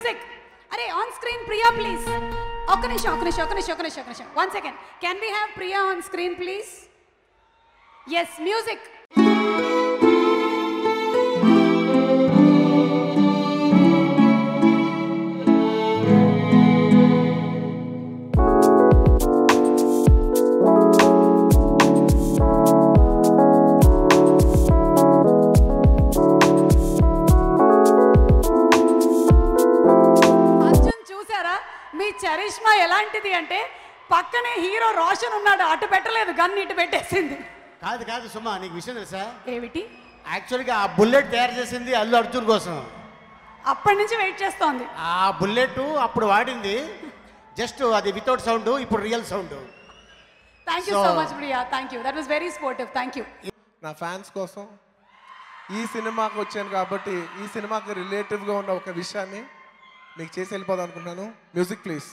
Music. అరే on screen Priya please. ఒక్క నిమిషం. 1 second. Can we have Priya on screen please? Yes, music. మీ charisma ఎలాంటిది అంటే పక్కనే హీరో రోషన్ ఉన్నాడు, అటు పెట్టలేదు, గన్ ఇటు పెట్టేసింది. కాదు సుమా, నీకు విషయం తెలుసా? ఏమిటి? యాక్చువల్గా ఆ బుల్లెట్ తయారు చేసింది అల్లు అర్జున్ కోసం. అప్పటి నుంచి వెయిట్ చేస్తోంది. ఆ బుల్లెట్ అప్పుడు వాడింది జస్ట్ అది వితౌట్ సౌండ్, ఇప్పుడు real sound. Thank you so much Priya, thank you, that was very sportive, thank you. నా ఫ్యాన్స్ కోసం ఈ సినిమాకి వచ్చాను కాబట్టి ఈ సినిమాకి రిలేటివ్గా ఉన్న ఒక విషయాన్ని మీకు చేసి వెళ్ళిపోదాం అనుకుంటున్నాను. Music please.